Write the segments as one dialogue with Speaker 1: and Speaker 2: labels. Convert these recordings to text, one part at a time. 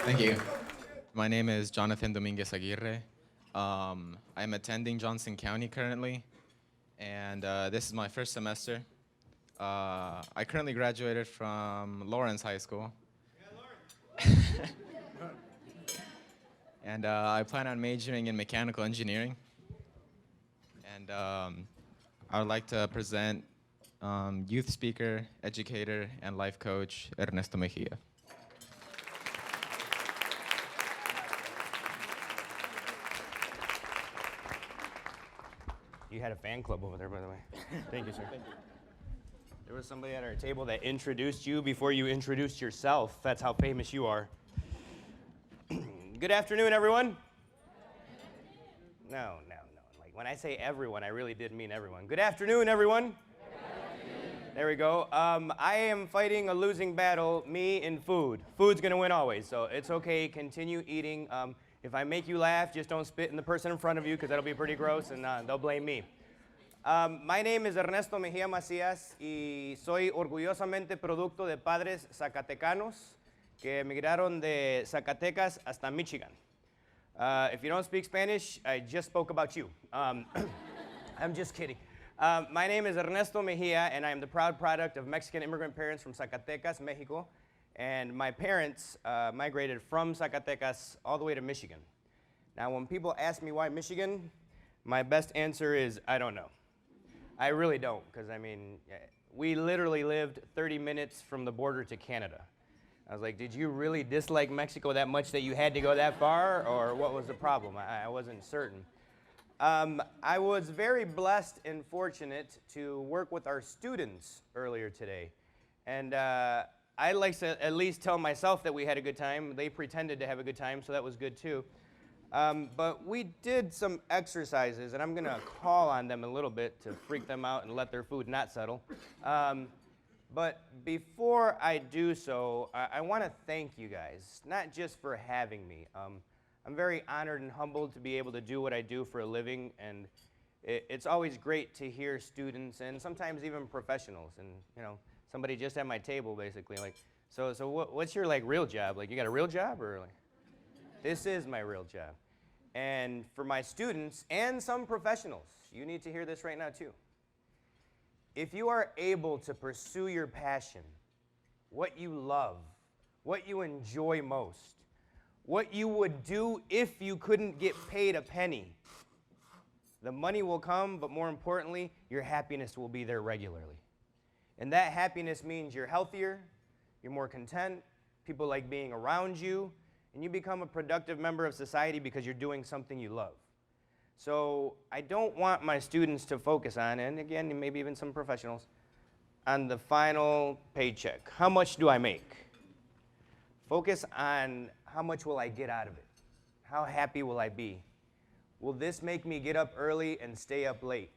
Speaker 1: Thank you. My name is Jonathan Dominguez Aguirre. I'm attending Johnson County currently, and this is my first semester. I currently graduated from Lawrence High School. And I plan on majoring in mechanical engineering. And I would like to present youth speaker, educator, and life coach Ernesto Mejia.
Speaker 2: You had a fan club over there, by the way. Thank you, sir. Thank you. There was somebody at our table that introduced you before you introduced yourself. That's how famous you are. Good afternoon, everyone. No. Like when I say everyone, I really did mean everyone. Good afternoon, everyone. There we go. I am fighting a losing battle, me and food. Food's gonna win always, so it's okay. Continue eating. If I make you laugh, just don't spit in the person in front of you, because that'll be pretty gross, and they'll blame me. My name is Ernesto Mejia Macías, y soy orgullosamente producto de padres zacatecanos que emigraron de Zacatecas hasta Michigan. If you don't speak Spanish, I just spoke about you. I'm just kidding. My name is Ernesto Mejia, and I am the proud product of Mexican immigrant parents from Zacatecas, Mexico. And my parents migrated from Zacatecas all the way to Michigan. Now, when people ask me why Michigan, my best answer is I don't know. I really don't, because I mean, we literally lived 30 minutes from the border to Canada. I was like, did you really dislike Mexico that much that you had to go that far, or what was the problem? I wasn't certain. I was very blessed and fortunate to work with our students earlier today. And I like to at least tell myself that we had a good time. They pretended to have a good time, so that was good too. But we did some exercises, and I'm going to call on them a little bit to freak them out and let their food not settle. But before I do so, I want to thank you guys, not just for having me. I'm very honored and humbled to be able to do what I do for a living, and it's always great to hear students and sometimes even professionals, and you know, somebody just at my table basically like, so what's your like real job? Like, you got a real job, or like? This is my real job. And for my students and some professionals, you need to hear this right now too. If you are able to pursue your passion, what you love, what you enjoy most, what you would do if you couldn't get paid a penny, the money will come, but more importantly, your happiness will be there regularly. And that happiness means you're healthier, you're more content, people like being around you, and you become a productive member of society because you're doing something you love. So I don't want my students to focus on, and again, maybe even some professionals, on the final paycheck. How much do I make? Focus on how much will I get out of it? How happy will I be? Will this make me get up early and stay up late?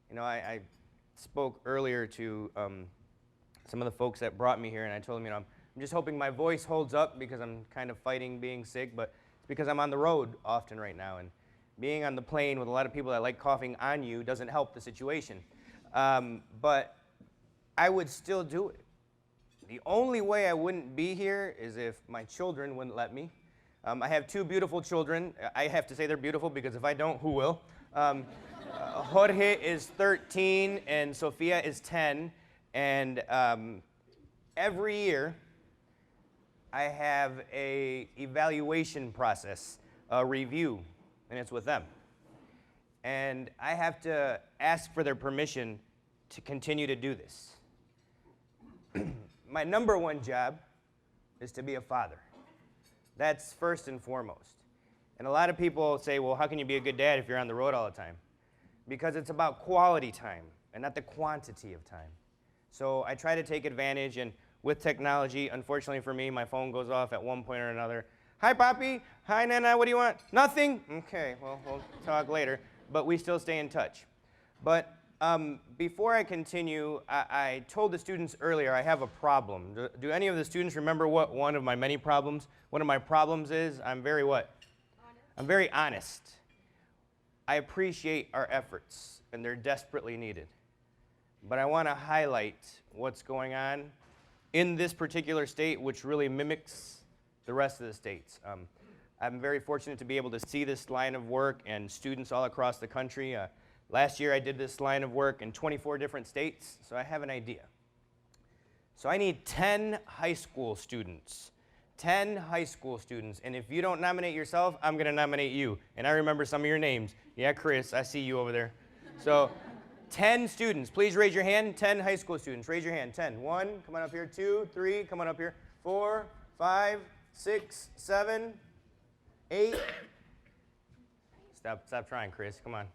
Speaker 2: You know, I spoke earlier to some of the folks that brought me here, and I told them, you know, I'm just hoping my voice holds up because I'm kind of fighting being sick, but it's because I'm on the road often right now, and being on the plane with a lot of people that like coughing on you doesn't help the situation. But I would still do it. The only way I wouldn't be here is if my children wouldn't let me. I have two beautiful children. I have to say they're beautiful because if I don't, who will? Jorge is 13 and Sofia is 10. And every year, I have a evaluation process, a review, and it's with them. And I have to ask for their permission to continue to do this. My number one job is to be a father. That's first and foremost. And a lot of people say, well, how can you be a good dad if you're on the road all the time? Because it's about quality time and not the quantity of time. So I try to take advantage, and with technology, unfortunately for me, my phone goes off at one point or another. Hi, Papi. Hi, Nana. What do you want? Nothing? Okay, well, we'll talk later. But we still stay in touch. But before I continue, I told the students earlier I have a problem. Do any of the students remember what one of my many problems? One of my problems is I'm very what? Honest. I'm very honest. I appreciate our efforts, and they're desperately needed. But I want to highlight what's going on in this particular state, which really mimics the rest of the states. I'm very fortunate to be able to see this line of work and students all across the country. Last year I did this line of work in 24 different states, so I have an idea. So I need 10 high school students. 10 high school students, and if you don't nominate yourself, I'm gonna nominate you. And I remember some of your names. Yeah, Chris, I see you over there. So 10 students, please raise your hand. 10 high school students, raise your hand. 10, 1, come on up here, 2, 3, come on up here, 4, 5, 6, 7, 8. Stop trying, Chris, come on.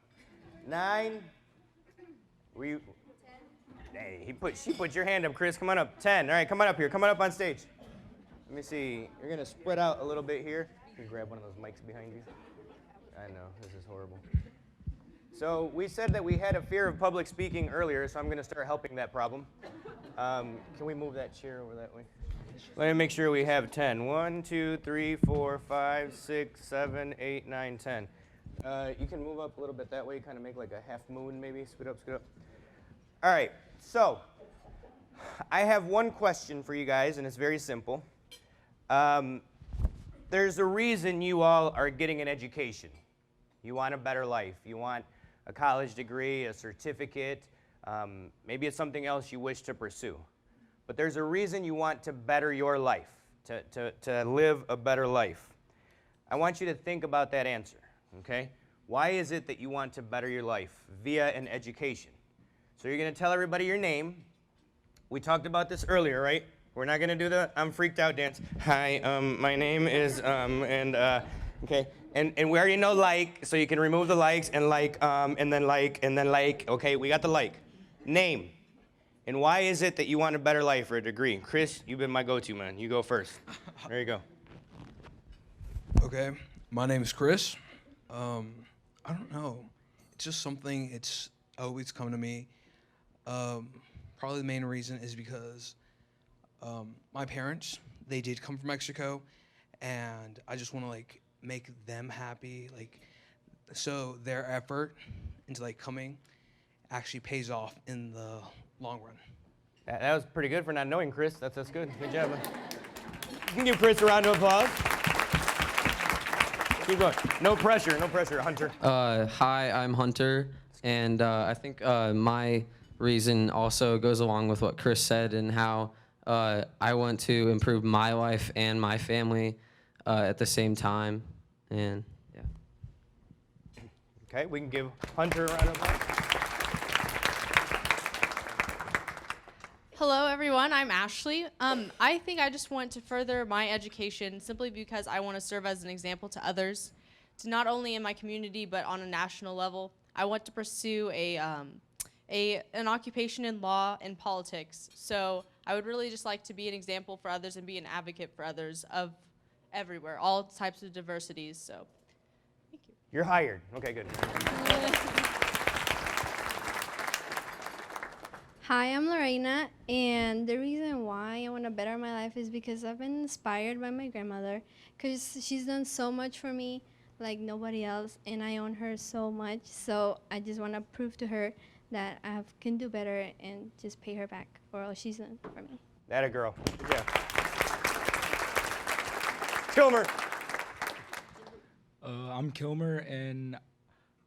Speaker 2: 9, were you? 10. Hey, she put your hand up, Chris, come on up. 10, all right, come on up here, come on up on stage. Let me see, you're gonna spread out a little bit here. You can grab one of those mics behind you. I know, this is horrible. So we said that we had a fear of public speaking earlier, so I'm gonna start helping that problem. Can we move that chair over that way? Let me make sure we have 10. 1, 2, 3, 4, 5, 6, 7, 8, 9, 10. You can move up a little bit that way, kind of make like a half moon maybe, scoot up, scoot up. All right, so I have one question for you guys, and it's very simple. There's a reason you all are getting an education. You want a better life. You want a college degree, a certificate. Maybe it's something else you wish to pursue. But there's a reason you want to better your life, to live a better life. I want you to think about that answer, okay? Why is it that you want to better your life via an education? So you're going to tell everybody your name. We talked about this earlier, right? We're not gonna do the I'm freaked out dance. Hi, my name is, okay. And we already know like, so you can remove the likes and like, and then like, and then like. Okay, we got the like. Name. And why is it that you want a better life or a degree? Chris, you've been my go-to man. You go first. There you go.
Speaker 3: Okay, my name is Chris. I don't know. It's just something, it's always come to me. Probably the main reason is because my parents, they did come from Mexico, and I just want to like make them happy, like, so their effort into like coming actually pays off in the long run.
Speaker 2: That was pretty good for not knowing Chris. That's good. Good job. You can give Chris a round of applause. Keep going. No pressure, Hunter.
Speaker 4: Hi, I'm Hunter, and I think my reason also goes along with what Chris said and how I want to improve my life and my family at the same time, and yeah.
Speaker 2: Okay, we can give Hunter a round of applause.
Speaker 5: Hello, everyone. I'm Ashley. I think I just want to further my education simply because I want to serve as an example to others, to not only in my community but on a national level. I want to pursue an occupation in law and politics. So I would really just like to be an example for others and be an advocate for others of everywhere, all types of diversities. So, thank you.
Speaker 2: You're hired. Okay, good.
Speaker 6: Hi, I'm Lorena, and the reason why I want to better my life is because I've been inspired by my grandmother, because she's done so much for me like nobody else, and I owe her so much. So I just want to prove to her that I can do better and just pay her back for all she's done for me.
Speaker 2: That a girl. Good job. Kilmer.
Speaker 7: I'm Kilmer, and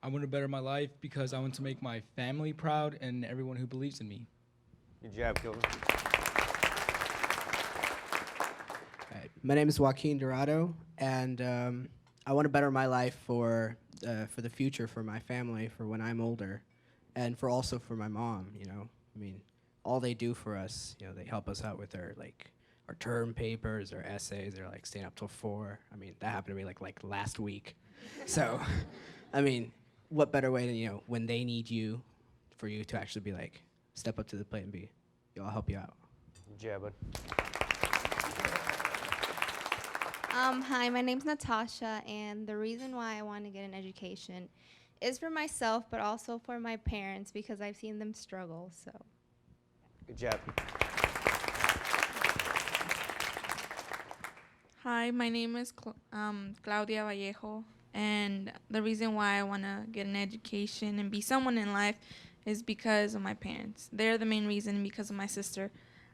Speaker 7: I want to better my life because I want to make my family proud and everyone who believes in me.
Speaker 2: Good job, Kilmer.
Speaker 8: Right. My name is Joaquin Dorado, and I want to better my life for the future, for my family, for when I'm older, and also for my mom. You know, I mean, all they do for us, you know, they help us out with our term papers, our essays. They're like staying up till 4. I mean, that happened to me like last week. So, I mean, what better way than, you know, when they need you, for you to actually be like, step up to the plate and be, yo, I'll help you out.
Speaker 2: Good job, bud.
Speaker 9: Hi, my name's Natasha, and the reason why I want to get an education is for myself, but also for my parents, because I've seen them struggle, so.
Speaker 2: Good job.
Speaker 10: Hi, my name is Claudia Vallejo, and the reason why I want to get an education and be someone in life is because of my parents. They're the main reason, because of my sister.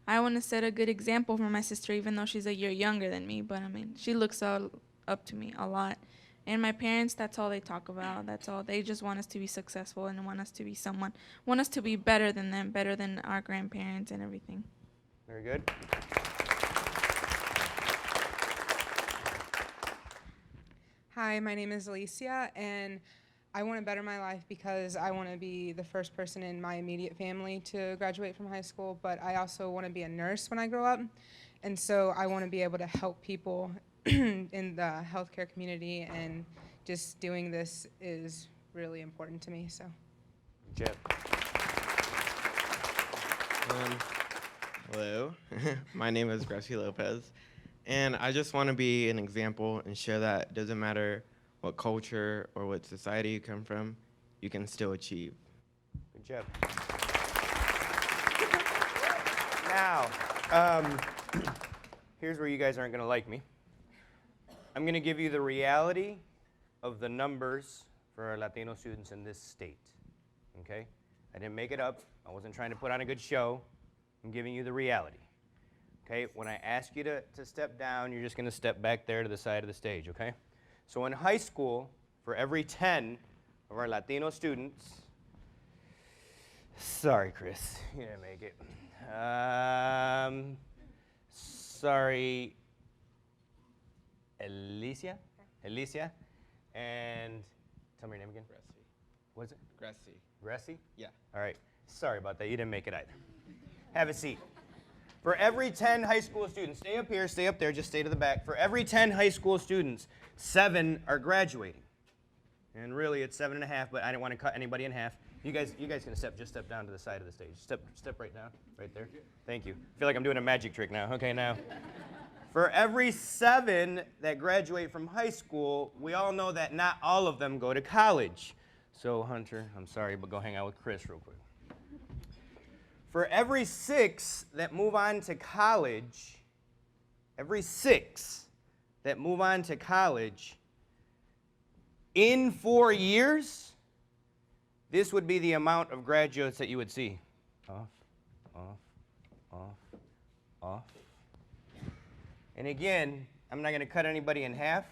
Speaker 10: I want to set a good example for my sister, even though she's a year younger than me. But I mean, she looks up to me a lot. And my parents, that's all they talk about. That's all. They just want us to be successful and want us to be want us to be better than them, better than our grandparents and everything.
Speaker 2: Very good.
Speaker 11: Hi, my name is Alicia, and I want to better my life because I want to be the first person in my immediate family to graduate from high school, but I also want to be a nurse when I grow up. And so I want to be able to help people in the healthcare community, and just doing this is really important to me. So,
Speaker 2: Jeff.
Speaker 12: Hello, my name is Gracie Lopez, and I just want to be an example and share that it doesn't matter what culture or what society you come from, you can still achieve.
Speaker 2: Good job. Now, here's where you guys aren't going to like me. I'm going to give you the reality of the numbers for our Latino students in this state, okay? I didn't make it up. I wasn't trying to put on a good show. I'm giving you the reality, okay? When I ask you to step down, you're just going to step back there to the side of the stage, okay? So in high school, for every 10 of our Latino students, sorry, Chris, you didn't make it. Sorry, Alicia, and tell me your name again.
Speaker 1: Gracie.
Speaker 2: What is it?
Speaker 1: Gracie.
Speaker 2: Gracie?
Speaker 1: Yeah.
Speaker 2: All right. Sorry about that. You didn't make it either. Have a seat. For every 10 high school students, stay up here, stay up there, just stay to the back. For every 10 high school students, 7 are graduating. And really, it's 7.5, but I didn't want to cut anybody in half. You guys can step down to the side of the stage. Step right down, right there. Thank you. I feel like I'm doing a magic trick now. Okay, now. For every 7 that graduate from high school, we all know that not all of them go to college. So, Hunter, I'm sorry, but go hang out with Chris real quick. For every 6 that move on to college, in 4 years, this would be the amount of graduates that you would see. Off, off, off, off. And again, I'm not going to cut anybody in half,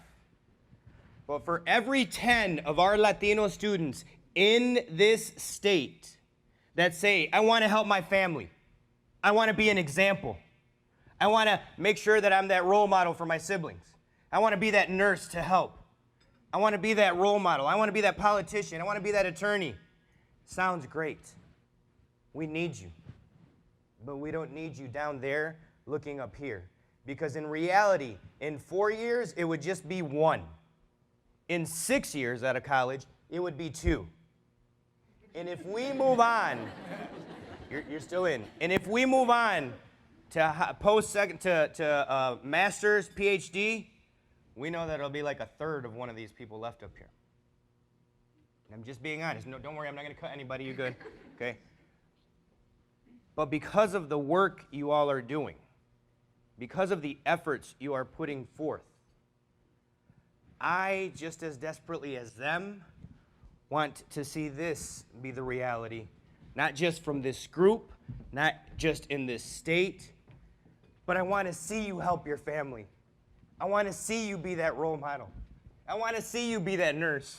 Speaker 2: but for every 10 of our Latino students in this state that say, I want to help my family, I want to be an example, I want to make sure that I'm that role model for my siblings, I want to be that nurse to help, I want to be that role model, I want to be that politician, I want to be that attorney. Sounds great. We need you. But we don't need you down there looking up here. Because in reality, in 4 years, it would just be 1. In 6 years out of college, it would be 2. And if we move on, you're still in. And if we move on to master's, PhD, we know that it'll be like 1/3 of one of these people left up here. And I'm just being honest. No, don't worry, I'm not going to cut anybody. You good? Okay? But because of the work you all are doing, because of the efforts you are putting forth, I, just as desperately as them, want to see this be the reality, not just from this group, not just in this state, but I want to see you help your family. I want to see you be that role model. I want to see you be that nurse,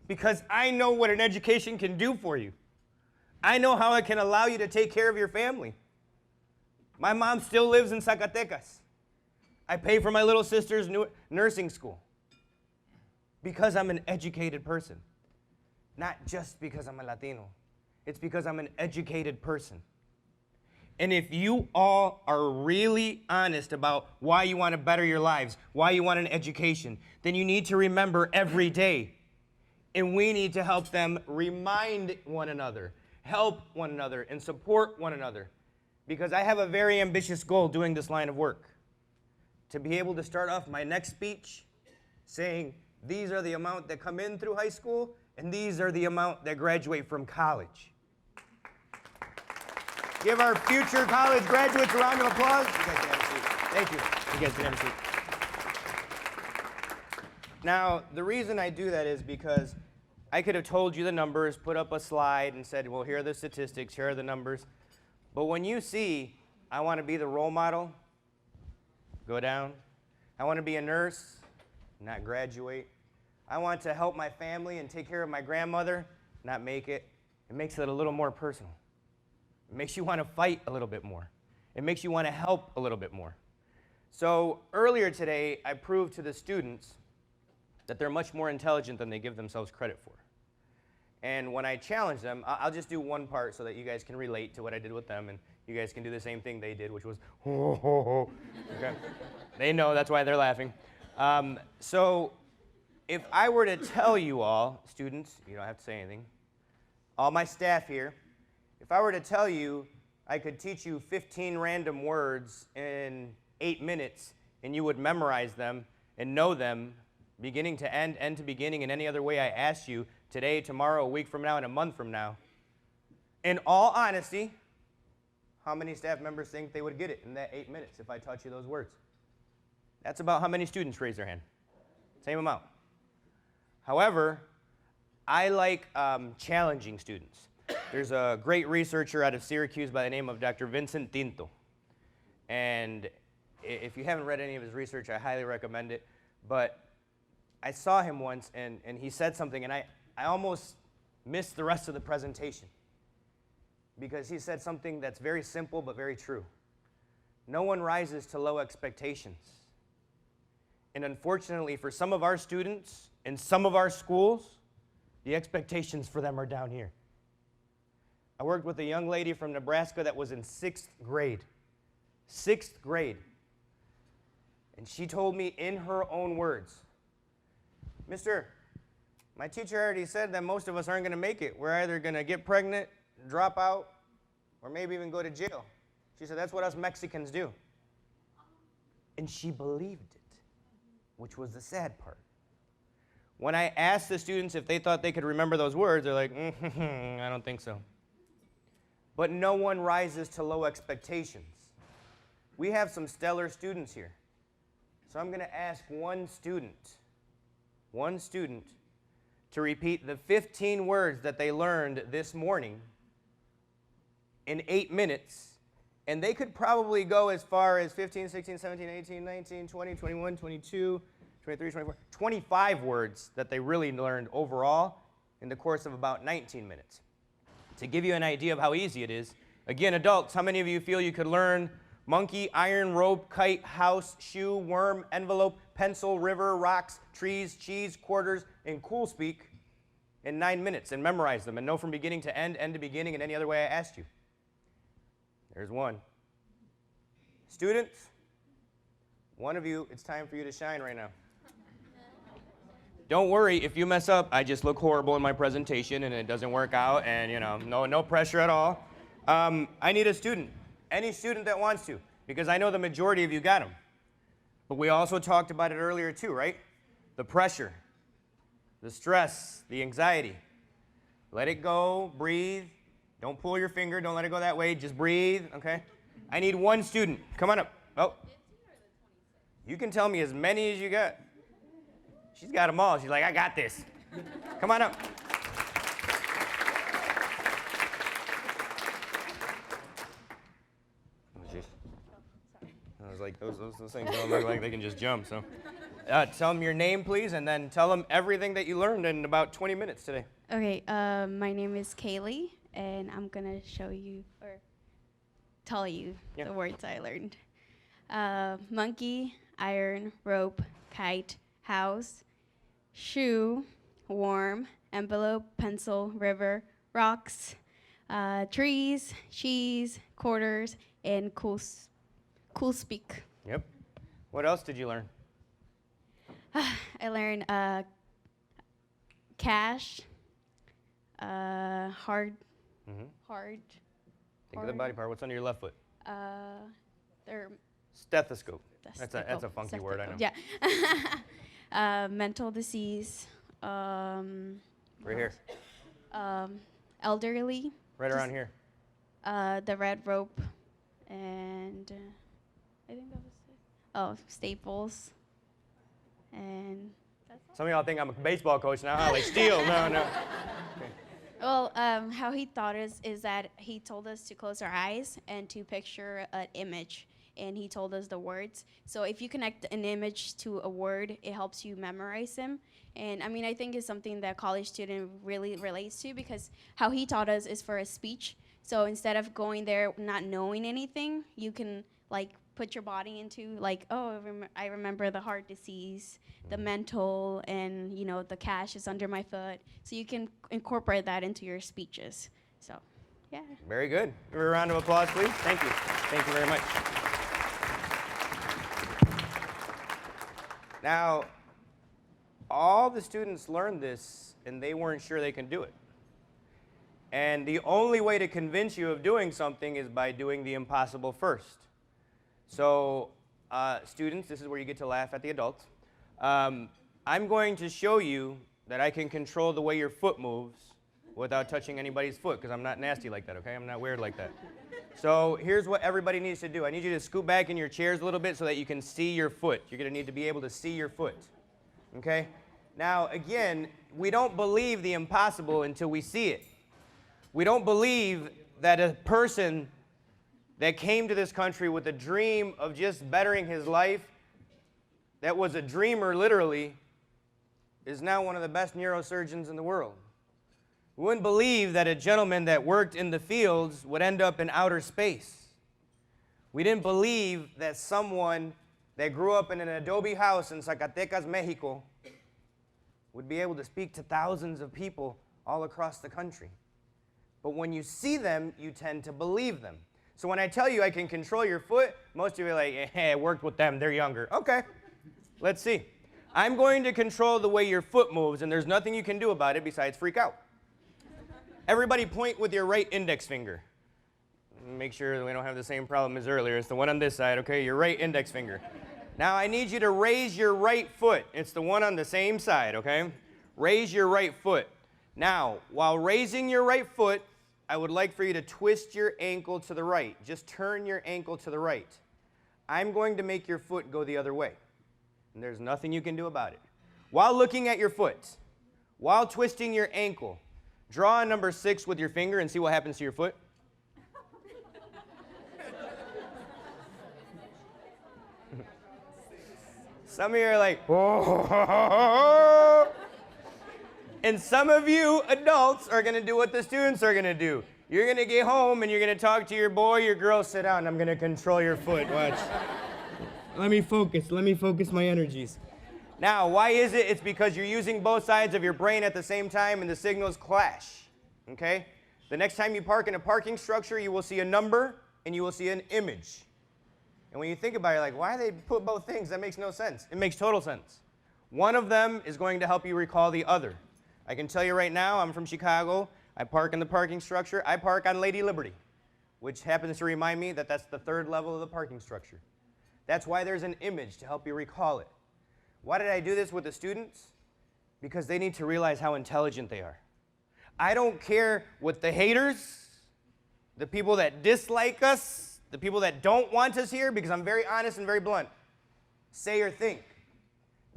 Speaker 2: because I know what an education can do for you. I know how it can allow you to take care of your family. My mom still lives in Zacatecas. I pay for my little sister's nursing school because I'm an educated person. Not just because I'm a Latino. It's because I'm an educated person. And if you all are really honest about why you want to better your lives, why you want an education, then you need to remember every day. And we need to help them remind one another, help one another, and support one another. Because I have a very ambitious goal doing this line of work. To be able to start off my next speech saying, these are the amount that come in through high school, and these are the amount that graduate from college. Give our future college graduates a round of applause. You guys can have a seat. Thank you. You guys can have a seat. Now, the reason I do that is because I could have told you the numbers, put up a slide, and said, well, here are the statistics, here are the numbers. But when you see I want to be the role model, go down. I want to be a nurse, not graduate. I want to help my family and take care of my grandmother, not make it. It makes it a little more personal. It makes you want to fight a little bit more. It makes you want to help a little bit more. So earlier today, I proved to the students that they're much more intelligent than they give themselves credit for. And when I challenge them, I'll just do one part so that you guys can relate to what I did with them, and you guys can do the same thing they did, which was, ho, ho, ho. Okay? They know, that's why they're laughing. So if I were to tell you all, students, you don't have to say anything, all my staff here, if I were to tell you I could teach you 15 random words in 8 minutes, and you would memorize them and know them beginning to end, end to beginning, in any other way I asked you, today, tomorrow, a week from now, and a month from now, in all honesty, how many staff members think they would get it in that 8 minutes if I taught you those words? That's about how many students raise their hand. Same amount. However, I like challenging students. There's a great researcher out of Syracuse by the name of Dr. Vincent Tinto. And if you haven't read any of his research, I highly recommend it. But I saw him once, and he said something, and I almost missed the rest of the presentation because he said something that's very simple but very true. No one rises to low expectations. And unfortunately, for some of our students in some of our schools, the expectations for them are down here. I worked with a young lady from Nebraska that was in 6th grade. 6th grade. And she told me in her own words, "Mister, my teacher already said that most of us aren't going to make it. We're either going to get pregnant, drop out, or maybe even go to jail." She said, "That's what us Mexicans do." And she believed it, which was the sad part. When I asked the students if they thought they could remember those words, they're like, I don't think so. But no one rises to low expectations. We have some stellar students here. So I'm going to ask one student to repeat the 15 words that they learned this morning in 8 minutes. And they could probably go as far as 15, 16, 17, 18, 19, 20, 21, 22, 23, 24, 25 words that they really learned overall in the course of about 19 minutes. To give you an idea of how easy it is, again, adults, how many of you feel you could learn monkey, iron, rope, kite, house, shoe, worm, envelope, pencil, river, rocks, trees, cheese, quarters, and cool speak in 9 minutes and memorize them and know from beginning to end, end to beginning, in any other way I asked you? There's one. Students, one of you, it's time for you to shine right now. Don't worry, if you mess up, I just look horrible in my presentation and it doesn't work out, and no pressure at all. I need a student, any student that wants to, because I know the majority of you got them. But we also talked about it earlier too, right? The pressure, the stress, the anxiety. Let it go, breathe. Don't pull your finger, don't let it go that way, just breathe, okay? I need one student. Come on up. Oh. You can tell me as many as you got. She's got them all. She's like, I got this. Come on up. I was like, those things don't look like they can just jump. So, tell them your name, please, and then tell them everything that you learned in about 20 minutes today.
Speaker 13: Okay, my name is Kaylee, and I'm gonna show you or tell you the words I learned. Monkey, iron, rope, kite, house, shoe, worm, envelope, pencil, river, rocks, trees, cheese, quarters, and cool speak.
Speaker 2: Yep. What else did you learn?
Speaker 13: I learned cash, hard.
Speaker 2: Think of the body part. What's under your left foot?
Speaker 13: Their
Speaker 2: Stethoscope. That's a funky word, I know.
Speaker 13: Yeah. Mental disease.
Speaker 2: Right here.
Speaker 13: Elderly.
Speaker 2: Right around here.
Speaker 13: The red rope, and I think that was it. Oh, staples. And that's all.
Speaker 2: Some of y'all think I'm a baseball coach now, huh? Like steal. No. Okay.
Speaker 13: Well, how he taught us is that he told us to close our eyes and to picture an image, and he told us the words. So if you connect an image to a word, it helps you memorize them. And I mean, I think it's something that college student really relates to, because how he taught us is for a speech. So instead of going there not knowing anything, you can like put your body into like, oh, I remember the heart disease, the mental, and you know, the cash is under my foot. So you can incorporate that into your speeches. So, yeah.
Speaker 2: Very good. Give her a round of applause, please. Thank you. Thank you very much. Now, all the students learned this, and they weren't sure they can do it. And the only way to convince you of doing something is by doing the impossible first. So, students, this is where you get to laugh at the adults. I'm going to show you that I can control the way your foot moves without touching anybody's foot, because I'm not nasty like that, okay? I'm not weird like that. So here's what everybody needs to do. I need you to scoot back in your chairs a little bit so that you can see your foot. You're going to need to be able to see your foot, okay? Now, again, we don't believe the impossible until we see it. We don't believe that a person that came to this country with a dream of just bettering his life, that was a dreamer literally, is now one of the best neurosurgeons in the world. We wouldn't believe that a gentleman that worked in the fields would end up in outer space. We didn't believe that someone that grew up in an adobe house in Zacatecas, Mexico, would be able to speak to thousands of people all across the country. But when you see them, you tend to believe them. So when I tell you I can control your foot, most of you are like, hey, I worked with them, they're younger. Okay, let's see. I'm going to control the way your foot moves, and there's nothing you can do about it besides freak out. Everybody point with your right index finger. Make sure that we don't have the same problem as earlier. It's the one on this side, okay? Your right index finger. Now I need you to raise your right foot. It's the one on the same side, okay? Raise your right foot. Now, while raising your right foot, I would like for you to twist your ankle to the right. Just turn your ankle to the right. I'm going to make your foot go the other way. And there's nothing you can do about it. While looking at your foot, while twisting your ankle, draw a number 6 with your finger and see what happens to your foot. Some of you are like, oh. And some of you adults are going to do what the students are going to do. You're going to get home and you're going to talk to your boy, your girl, sit down, I'm going to control your foot. Watch. Let me focus my energies. Now, why is it? It's because you're using both sides of your brain at the same time and the signals clash, okay? The next time you park in a parking structure, you will see a number and you will see an image. And when you think about it, you're like, why they put both things? That makes no sense. It makes total sense. One of them is going to help you recall the other. I can tell you right now, I'm from Chicago. I park in the parking structure. I park on Lady Liberty, which happens to remind me that that's the 3rd level of the parking structure. That's why there's an image to help you recall it. Why did I do this with the students? Because they need to realize how intelligent they are. I don't care what the haters, the people that dislike us, the people that don't want us here, because I'm very honest and very blunt, say or think.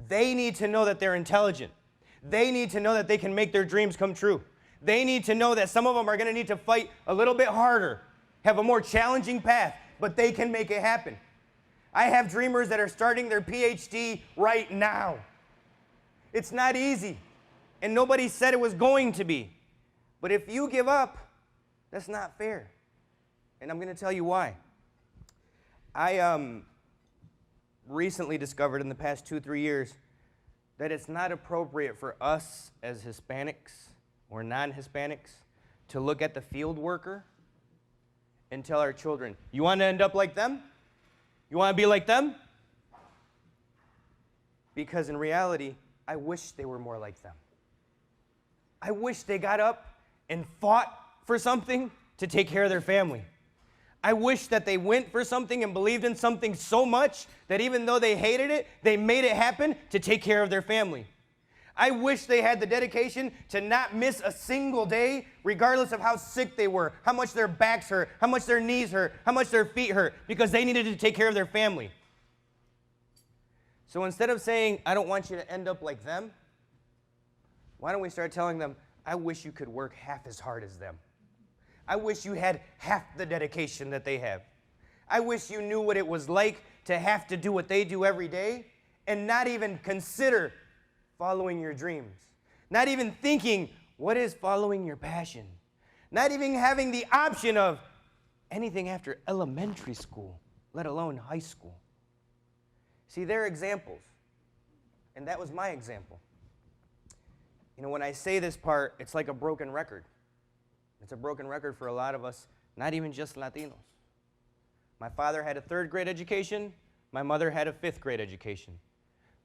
Speaker 2: They need to know that they're intelligent. They need to know that they can make their dreams come true. They need to know that some of them are going to need to fight a little bit harder, have a more challenging path, but they can make it happen. I have dreamers that are starting their PhD right now. It's not easy, and nobody said it was going to be. But if you give up, that's not fair. And I'm going to tell you why. I recently discovered in the past 2-3 years that it's not appropriate for us as Hispanics or non-Hispanics to look at the field worker and tell our children, you want to end up like them? You want to be like them? Because in reality, I wish they were more like them. I wish they got up and fought for something to take care of their family. I wish that they went for something and believed in something so much that even though they hated it, they made it happen to take care of their family. I wish they had the dedication to not miss a single day, regardless of how sick they were, how much their backs hurt, how much their knees hurt, how much their feet hurt, because they needed to take care of their family. So instead of saying, I don't want you to end up like them, why don't we start telling them, I wish you could work half as hard as them. I wish you had half the dedication that they have. I wish you knew what it was like to have to do what they do every day and not even consider following your dreams. Not even thinking, what is following your passion? Not even having the option of anything after elementary school, let alone high school. See, they're examples, and that was my example. You know, when I say this part, it's like a broken record. It's a broken record for a lot of us, not even just Latinos. My father had a 3rd grade education. My mother had a 5th grade education.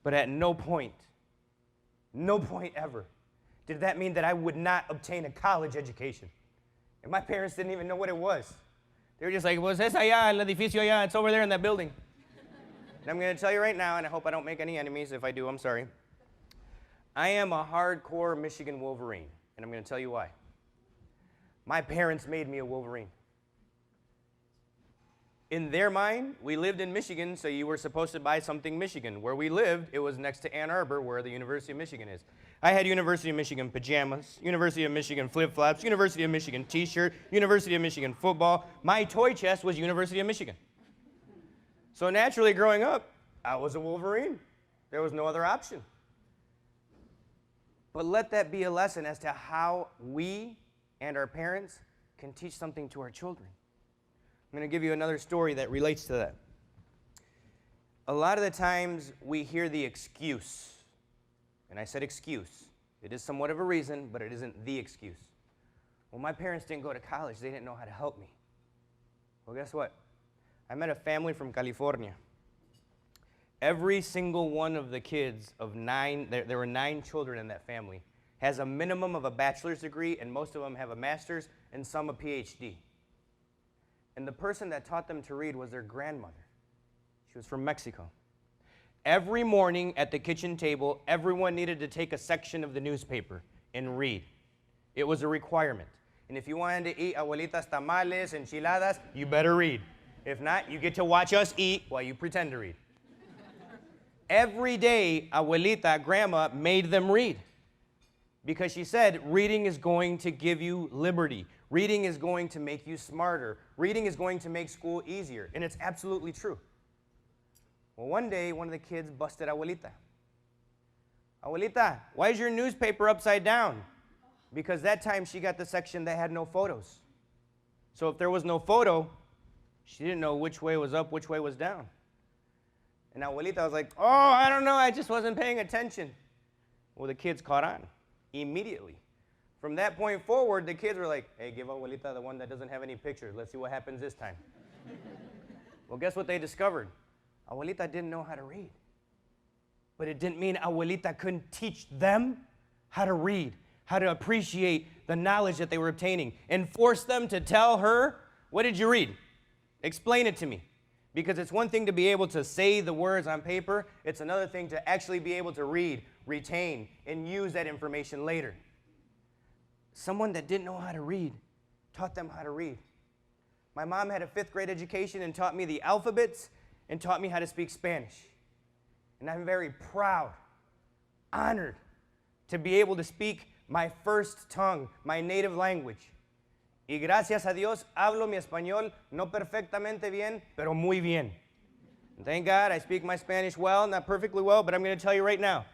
Speaker 2: But at no point ever, did that mean that I would not obtain a college education. And my parents didn't even know what it was. They were just like, pues es allá, el edificio allá, it's over there in that building. And I'm going to tell you right now, and I hope I don't make any enemies. If I do, I'm sorry. I am a hardcore Michigan Wolverine, and I'm going to tell you why. My parents made me a Wolverine. In their mind, we lived in Michigan, so you were supposed to buy something Michigan. Where we lived, it was next to Ann Arbor, where the University of Michigan is. I had University of Michigan pajamas, University of Michigan flip-flops, University of Michigan t-shirt, University of Michigan football. My toy chest was University of Michigan. So naturally, growing up, I was a Wolverine. There was no other option. But let that be a lesson as to how we and our parents can teach something to our children. I'm going to give you another story that relates to that. A lot of the times we hear the excuse, and I said excuse. It is somewhat of a reason, but it isn't the excuse. Well, my parents didn't go to college. They didn't know how to help me. Well, guess what? I met a family from California. Every single one of the kids of 9, there were 9 children in that family, has a minimum of a bachelor's degree, and most of them have a master's and some a PhD. And the person that taught them to read was their grandmother. She was from Mexico. Every morning at the kitchen table, everyone needed to take a section of the newspaper and read. It was a requirement. And if you wanted to eat abuelitas tamales, enchiladas, you better read. If not, you get to watch us eat while you pretend to read. Every day, abuelita, grandma, made them read. Because she said, reading is going to give you liberty. Reading is going to make you smarter. Reading is going to make school easier. And it's absolutely true. Well, one day, one of the kids busted abuelita. Abuelita, why is your newspaper upside down? Because that time she got the section that had no photos. So if there was no photo, she didn't know which way was up, which way was down. And abuelita was like, oh, I don't know, I just wasn't paying attention. Well, the kids caught on immediately. From that point forward, the kids were like, hey, give abuelita the one that doesn't have any pictures. Let's see what happens this time. Well, guess what they discovered? Abuelita didn't know how to read. But it didn't mean abuelita couldn't teach them how to read, how to appreciate the knowledge that they were obtaining, and force them to tell her, what did you read? Explain it to me. Because it's one thing to be able to say the words on paper. It's another thing to actually be able to read, retain, and use that information later. Someone that didn't know how to read taught them how to read. My mom had a 5th grade education and taught me the alphabets and taught me how to speak Spanish. And I'm very proud, honored to be able to speak my first tongue, my native language. Y gracias a Dios, hablo mi español no perfectamente bien, pero muy bien. And thank God I speak my Spanish well, not perfectly well, but I'm going to tell you right now.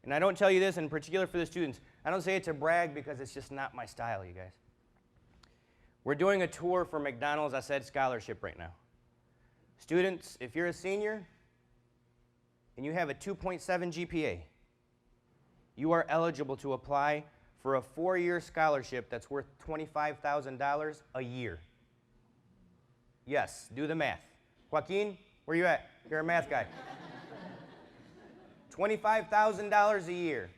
Speaker 2: And I don't tell you this in particular for the students. I don't say it to brag because it's just not my style, you guys. We're doing a tour for McDonald's ASED scholarship right now. Students, if you're a senior and you have a 2.7 GPA, you are eligible to apply for a 4-year scholarship that's worth $25,000 a year. Yes, do the math. Joaquin, where you at? You're a math guy. $25,000 a year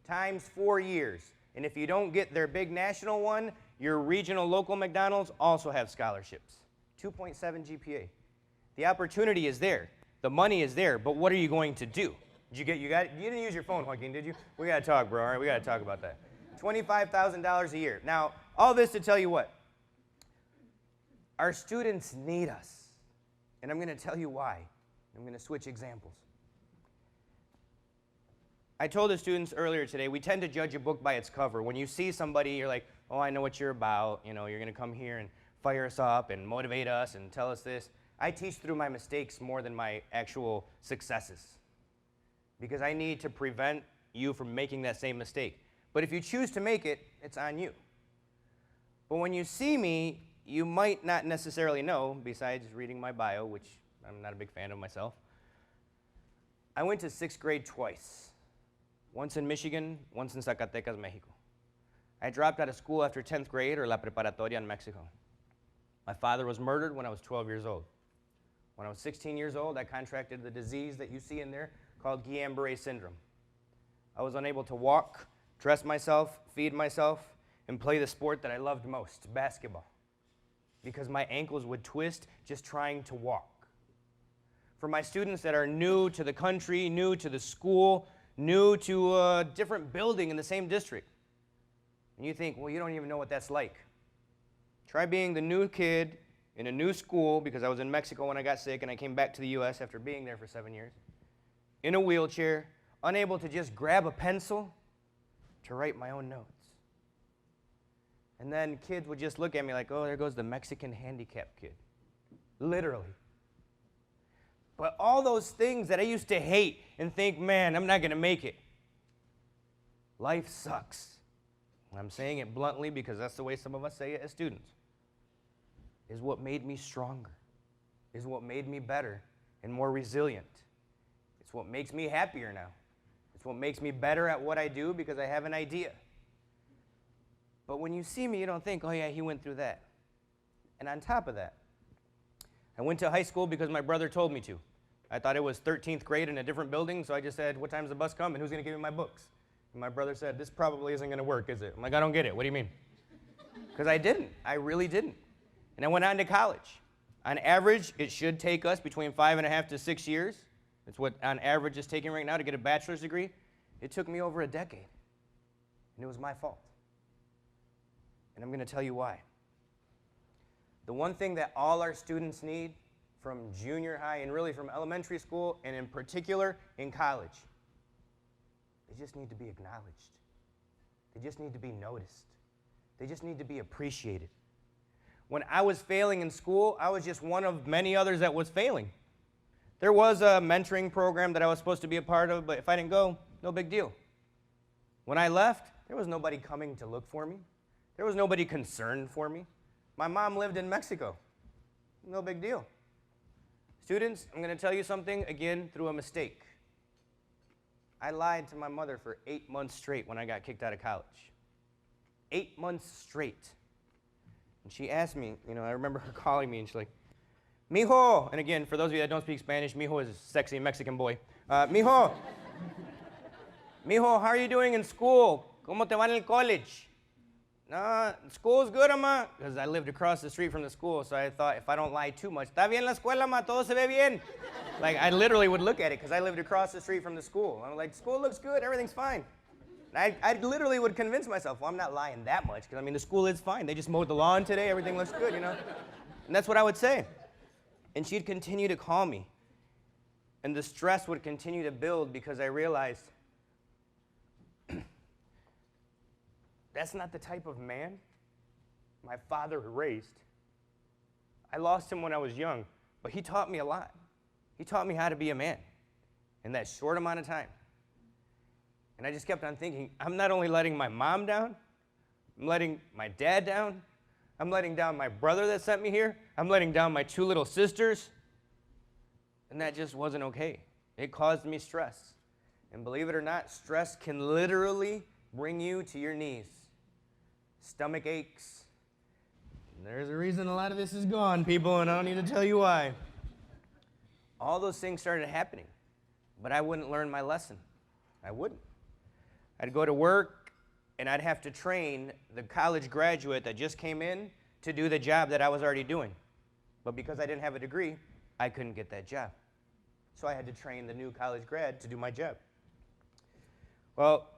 Speaker 2: times 4 years. And if you don't get their big national one, your regional local McDonald's also have scholarships. 2.7 GPA. The opportunity is there. The money is there, but what are you going to do? You didn't use your phone, Joaquin, did you? We got to talk, bro, all right? We got to talk about that. $25,000 a year. Now, all this to tell you what? Our students need us. And I'm going to tell you why. I'm going to switch examples. I told the students earlier today, we tend to judge a book by its cover. When you see somebody, you're like, oh, I know what you're about. You know, you're going to come here and fire us up and motivate us and tell us this. I teach through my mistakes more than my actual successes, because I need to prevent you from making that same mistake. But if you choose to make it, it's on you. But when you see me, you might not necessarily know, besides reading my bio, which I'm not a big fan of myself. I went to 6th grade twice. Once in Michigan, once in Zacatecas, Mexico. I dropped out of school after 10th grade, or La Preparatoria in Mexico. My father was murdered when I was 12 years old. When I was 16 years old, I contracted the disease that you see in there called Guillain-Barre Syndrome. I was unable to walk, dress myself, feed myself, and play the sport that I loved most, basketball, because my ankles would twist just trying to walk. For my students that are new to the country, new to the school, new to a different building in the same district, and you think, well, you don't even know what that's like. Try being the new kid in a new school, because I was in Mexico when I got sick and I came back to the US after being there for 7 years, in a wheelchair, unable to just grab a pencil to write my own notes. And then kids would just look at me like, oh, there goes the Mexican handicapped kid. Literally. But all those things that I used to hate and think, man, I'm not going to make it. Life sucks. And I'm saying it bluntly because that's the way some of us say it as students. Is what made me stronger. Is what made me better and more resilient. It's what makes me happier now. It's what makes me better at what I do because I have an idea. But when you see me, you don't think, oh yeah, he went through that. And on top of that, I went to high school because my brother told me to. I thought it was 13th grade in a different building, so I just said, what time's the bus come and who's going to give me my books? And my brother said, this probably isn't going to work, is it? I'm like, I don't get it. What do you mean? Because I didn't. I really didn't. And I went on to college. On average, it should take us between 5.5 to 6 years. It's what on average is taking right now to get a bachelor's degree. It took me over a decade. And it was my fault. And I'm going to tell you why. The one thing that all our students need from junior high and really from elementary school and in particular in college, they just need to be acknowledged. They just need to be noticed. They just need to be appreciated. When I was failing in school, I was just one of many others that was failing. There was a mentoring program that I was supposed to be a part of, but if I didn't go, no big deal. When I left, there was nobody coming to look for me. There was nobody concerned for me. My mom lived in Mexico. No big deal. Students, I'm going to tell you something, again, through a mistake. I lied to my mother for 8 months straight when I got kicked out of college. 8 months straight. And she asked me, I remember her calling me, and she's like, Mijo, and again, for those of you that don't speak Spanish, Mijo is a sexy Mexican boy. Mijo, how are you doing in school? ¿Cómo te va en el college? No, school's good, ama. Because I lived across the street from the school, so I thought if I don't lie too much, ¿Está bien la escuela, ma? Todo se ve bien. Like, I literally would look at it because I lived across the street from the school. I'm like, school looks good, everything's fine. And I literally would convince myself, well, I'm not lying that much, because, the school is fine. They just mowed the lawn today, everything looks good, And that's what I would say. And she'd continue to call me. And the stress would continue to build because I realized that's not the type of man my father raised. I lost him when I was young, but he taught me a lot. He taught me how to be a man in that short amount of time. And I just kept on thinking, I'm not only letting my mom down, I'm letting my dad down, I'm letting down my brother that sent me here, I'm letting down my 2 little sisters, and that just wasn't okay. It caused me stress. And believe it or not, stress can literally bring you to your knees. Stomach aches. And there's a reason a lot of this is gone, people, and I don't need to tell you why. All those things started happening, but I wouldn't learn my lesson. I wouldn't. I'd go to work, and I'd have to train the college graduate that just came in to do the job that I was already doing. But because I didn't have a degree, I couldn't get that job. So I had to train the new college grad to do my job. Well,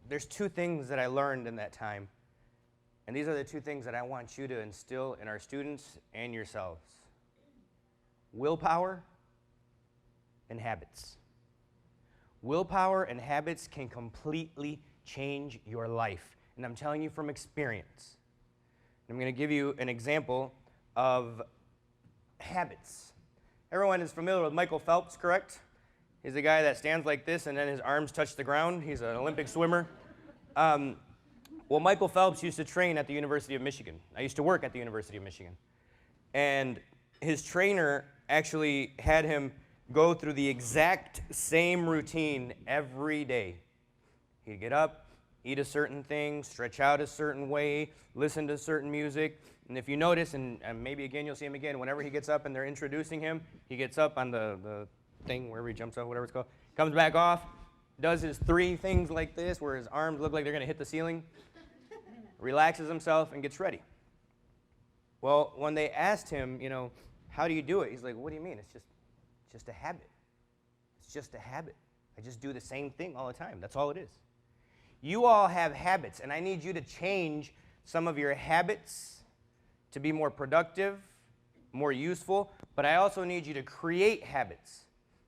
Speaker 2: there's 2 things that I learned in that time, and these are the 2 things that I want you to instill in our students and yourselves. Willpower and habits. Willpower and habits can completely change your life. And I'm telling you from experience. I'm going to give you an example of habits. Everyone is familiar with Michael Phelps, correct? He's the guy that stands like this and then his arms touch the ground. He's an Olympic swimmer. Well, Michael Phelps used to train at the University of Michigan. I used to work at the University of Michigan. And his trainer actually had him go through the exact same routine every day. He'd get up, eat a certain thing, stretch out a certain way, listen to certain music. And if you notice, and maybe again you'll see him again, whenever he gets up and they're introducing him, he gets up on the thing, wherever he jumps off, whatever it's called, comes back off, does his 3 things like this, where his arms look like they're going to hit the ceiling, relaxes himself, and gets ready. Well, when they asked him, you know, how do you do it? He's like, what do you mean? It's just a habit. It's just a habit. I just do the same thing all the time. That's all it is. You all have habits, and I need you to change some of your habits to be more productive, more useful, but I also need you to create habits.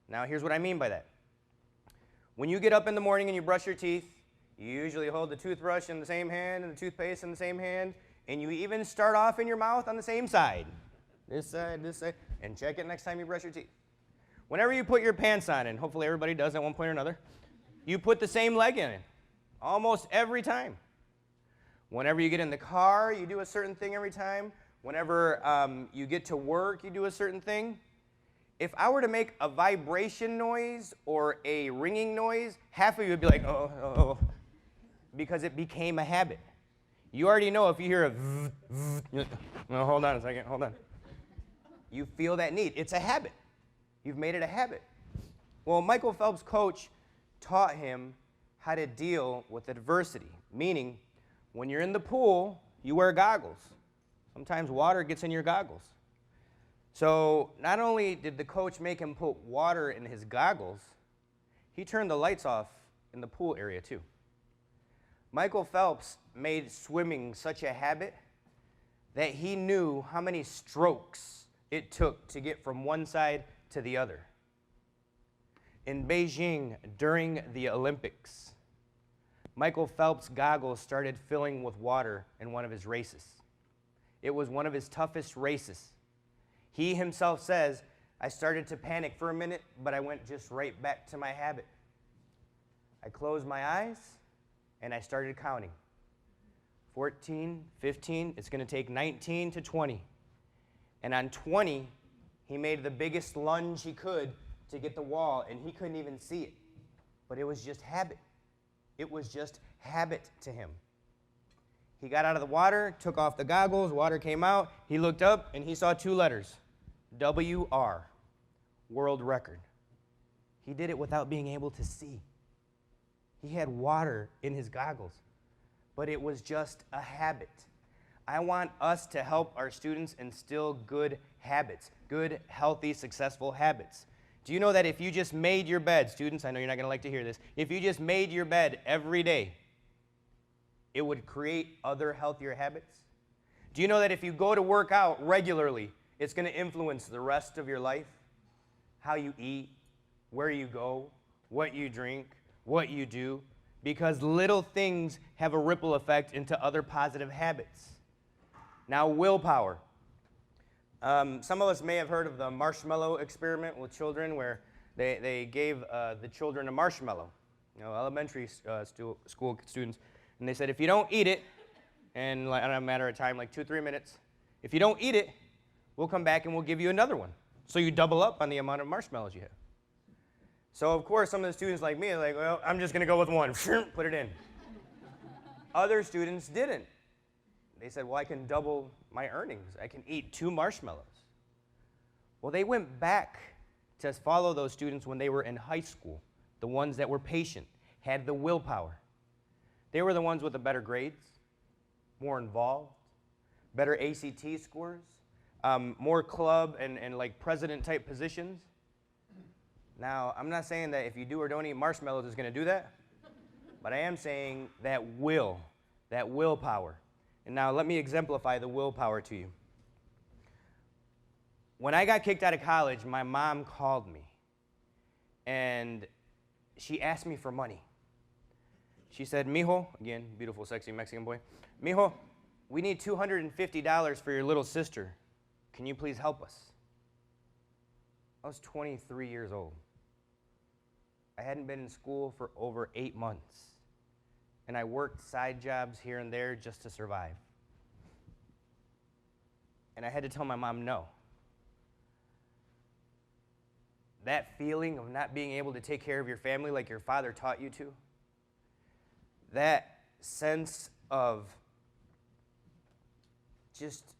Speaker 2: Now, here's what I mean by that. When you get up in the morning and you brush your teeth, you usually hold the toothbrush in the same hand and the toothpaste in the same hand, and you even start off in your mouth on the same side. This side, and check it next time you brush your teeth. Whenever you put your pants on, and hopefully everybody does at one point or another, you put the same leg in it, almost every time. Whenever you get in the car, you do a certain thing every time. Whenever you get to work, you do a certain thing. If I were to make a vibration noise or a ringing noise, half of you would be like, oh, because it became a habit. You already know if you hear a no, hold on a second, hold on. You feel that need. It's a habit. You've made it a habit. Well, Michael Phelps' coach taught him how to deal with adversity, meaning when you're in the pool, you wear goggles. Sometimes water gets in your goggles. So not only did the coach make him put water in his goggles, he turned the lights off in the pool area too. Michael Phelps made swimming such a habit that he knew how many strokes it took to get from one side to the other. In Beijing, during the Olympics, Michael Phelps' goggles started filling with water in one of his races. It was one of his toughest races. He himself says, I started to panic for a minute, but I went just right back to my habit. I closed my eyes, and I started counting. 14, 15, it's going to take 19 to 20. And on 20, he made the biggest lunge he could to get the wall, and he couldn't even see it. But it was just habit. It was just habit to him. He got out of the water, took off the goggles, water came out, he looked up, and he saw 2 letters, WR, world record. He did it without being able to see. He had water in his goggles, but it was just a habit. I want us to help our students instill good habits, good, healthy, successful habits. Do you know that if you just made your bed, students, I know you're not going to like to hear this, if you just made your bed every day, it would create other healthier habits? Do you know that if you go to work out regularly, it's going to influence the rest of your life? How you eat, where you go, what you drink, what you do, because little things have a ripple effect into other positive habits. Now, willpower. Some of us may have heard of the marshmallow experiment with children, where they gave the children a marshmallow, elementary school students, and they said, if you don't eat it, in a matter of time, like 2-3 minutes, if you don't eat it, we'll come back and we'll give you another one. So you double up on the amount of marshmallows you have. So of course, some of the students like me are like, well, I'm just going to go with one, put it in. Other students didn't. They said, well, I can double my earnings. I can eat 2 marshmallows. Well, they went back to follow those students when they were in high school, the ones that were patient, had the willpower. They were the ones with the better grades, more involved, better ACT scores, more club and like president-type positions. Now, I'm not saying that if you do or don't eat marshmallows is going to do that, but I am saying that willpower. And now let me exemplify the willpower to you. When I got kicked out of college, my mom called me, and she asked me for money. She said, "Mijo," again, beautiful, sexy Mexican boy, "Mijo, we need $250 for your little sister. Can you please help us?" I was 23 years old. I hadn't been in school for over 8 months, and I worked side jobs here and there just to survive. And I had to tell my mom no. That feeling of not being able to take care of your family like your father taught you to, that sense of just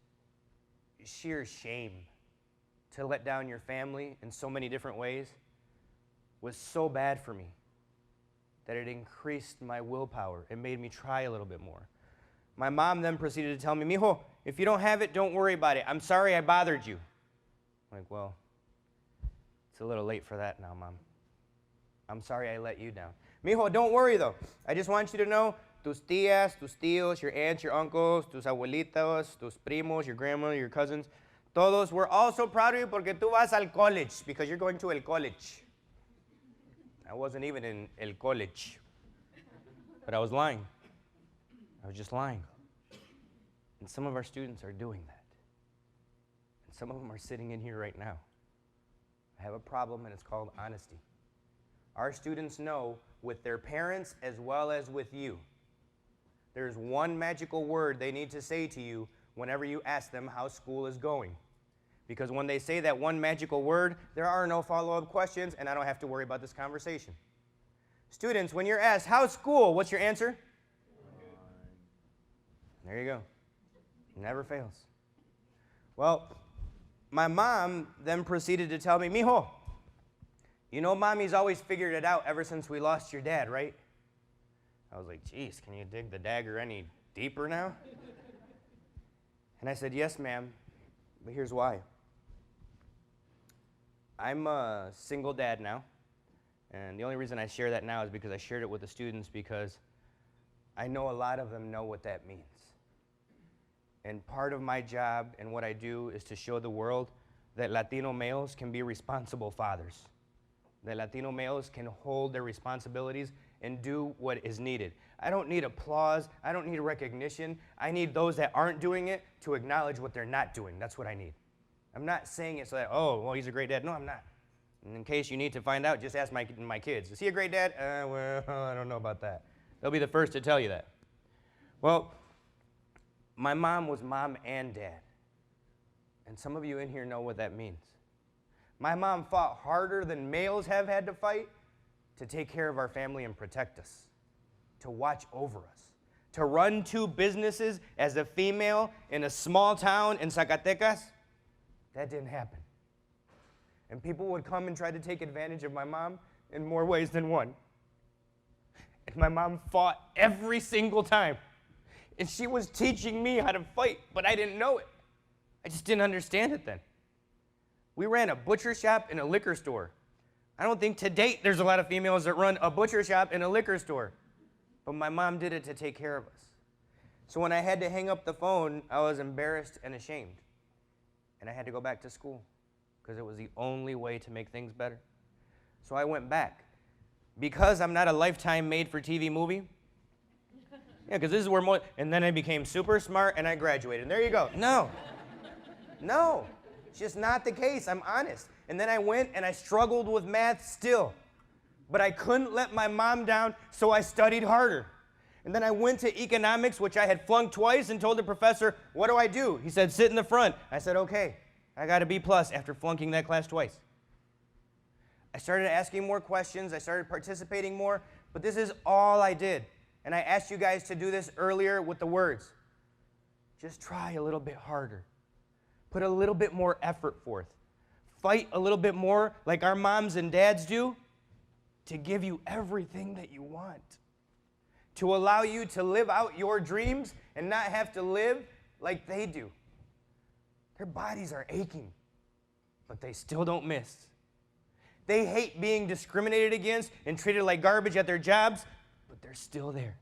Speaker 2: sheer shame to let down your family in so many different ways was so bad for me that it increased my willpower. It made me try a little bit more. My mom then proceeded to tell me, "Mijo, if you don't have it, don't worry about it. I'm sorry I bothered you." I'm like, well, it's a little late for that now, Mom. I'm sorry I let you down. "Mijo, don't worry though. I just want you to know, tus tías, tus tíos, your aunts, your uncles, tus abuelitos, tus primos, your grandma, your cousins, todos, we're all so proud of you porque tú vas al college, because you're going to el college." I wasn't even in el college, but I was lying. I was just lying. And some of our students are doing that. And some of them are sitting in here right now. I have a problem, and it's called honesty. Our students know, with their parents as well as with you, there's one magical word they need to say to you whenever you ask them how school is going. Because when they say that one magical word, there are no follow-up questions, and I don't have to worry about this conversation. Students, when you're asked, "How's school?" what's your answer? There you go. Never fails. Well, my mom then proceeded to tell me, "Mijo, you know Mommy's always figured it out ever since we lost your dad, right?" I was like, "Geez, can you dig the dagger any deeper now?" And I said, "Yes, ma'am, but here's why. I'm a single dad now, and the only reason I share that now is because I shared it with the students, because I know a lot of them know what that means. And part of my job and what I do is to show the world that Latino males can be responsible fathers, that Latino males can hold their responsibilities and do what is needed. I don't need applause. I don't need recognition. I need those that aren't doing it to acknowledge what they're not doing. That's what I need. I'm not saying it so that, oh, well, he's a great dad. No, I'm not. And in case you need to find out, just ask my kids. Is he a great dad? Well, I don't know about that. They'll be the first to tell you that. Well, my mom was mom and dad. And some of you in here know what that means. My mom fought harder than males have had to fight to take care of our family and protect us, to watch over us, to run 2 businesses as a female in a small town in Zacatecas. That didn't happen. And people would come and try to take advantage of my mom in more ways than one. And my mom fought every single time. And she was teaching me how to fight, but I didn't know it. I just didn't understand it then. We ran a butcher shop and a liquor store. I don't think to date there's a lot of females that run a butcher shop and a liquor store. But my mom did it to take care of us. So when I had to hang up the phone, I was embarrassed and ashamed. And I had to go back to school because it was the only way to make things better. So I went back. Because I'm not a lifetime made-for-TV movie. Yeah, because this is where more, and then I became super smart and I graduated. And there you go. No. No. It's just not the case. I'm honest. And then I went and I struggled with math still. But I couldn't let my mom down, so I studied harder. And then I went to economics, which I had flunked twice, and told the professor, "What do I do?" He said, "Sit in the front." I said, "Okay." I got a B+ after flunking that class twice. I started asking more questions. I started participating more. But this is all I did. And I asked you guys to do this earlier with the words. Just try a little bit harder. Put a little bit more effort forth. Fight a little bit more like our moms and dads do to give you everything that you want. To allow you to live out your dreams and not have to live like they do. Their bodies are aching, but they still don't miss. They hate being discriminated against and treated like garbage at their jobs, but they're still there.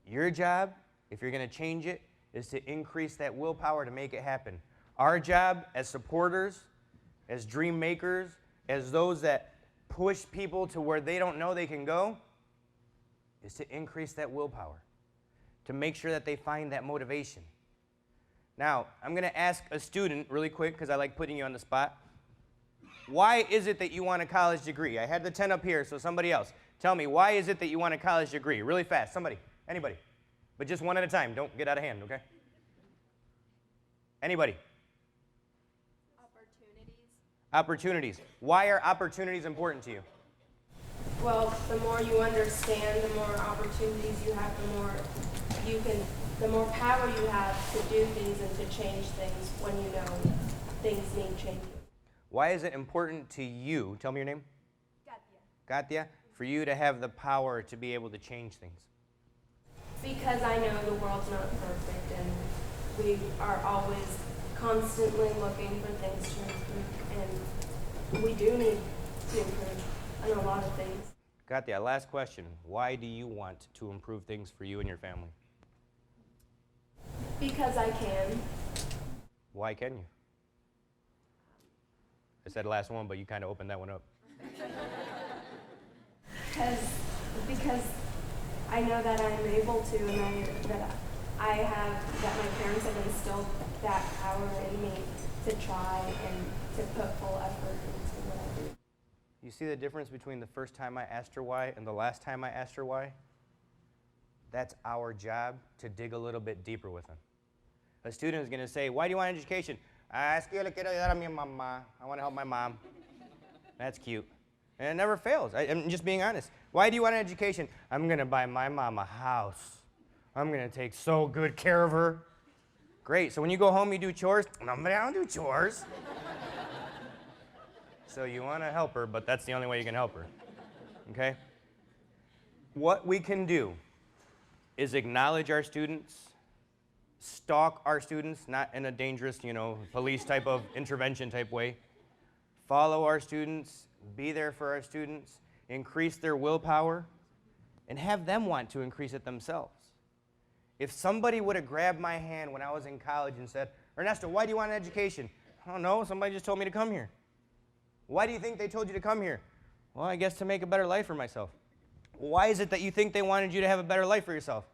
Speaker 2: Your job, if you're going to change it, is to increase that willpower to make it happen. Our job as supporters, as dream makers, as those that push people to where they don't know they can go is to increase that willpower, to make sure that they find that motivation. Now, I'm going to ask a student really quick because I like putting you on the spot. Why is it that you want a college degree? I had the 10 up here, so somebody else. Tell me, why is it that you want a college degree? Really fast, somebody, anybody. But just one at a time. Don't get out of hand, okay? Anybody? Opportunities. Why are opportunities important to you?
Speaker 14: Well, the more you understand, the more opportunities you have, the more power you have to do things and to change things when you know things need changing.
Speaker 2: Why is it important to you, tell me your name? Katya, for you to have the power to be able to change things?
Speaker 14: Because I know the world's not perfect and we are always constantly looking for things to improve, and we do need to improve on a lot of things.
Speaker 2: Katya, last question. Why do you want to improve things for you and your family?
Speaker 14: Because I can.
Speaker 2: Why can you? I said last one, but you kind of opened that one up.
Speaker 14: Because I know that I'm able to, and that my parents have instilled that power in me to try and to put full effort into what I do.
Speaker 2: You see the difference between the first time I asked her why and the last time I asked her why? That's our job, to dig a little bit deeper with them. A student is going to say, why do you want education? Es que yo le quiero ayudar a mi mamá. I want to help my mom. That's cute. And it never fails. I'm just being honest. Why do you want an education? I'm going to buy my mom a house. I'm going to take so good care of her. Great. So when you go home, you do chores? No, I don't do chores. So you want to help her, but that's the only way you can help her. Okay? What we can do is acknowledge our students, stalk our students, not in a dangerous, police type of intervention type way. Follow our students, be there for our students, increase their willpower, and have them want to increase it themselves. If somebody would have grabbed my hand when I was in college and said, Ernesto, why do you want an education? I don't know, somebody just told me to come here. Why do you think they told you to come here? Well, I guess to make a better life for myself. Why is it that you think they wanted you to have a better life for yourself?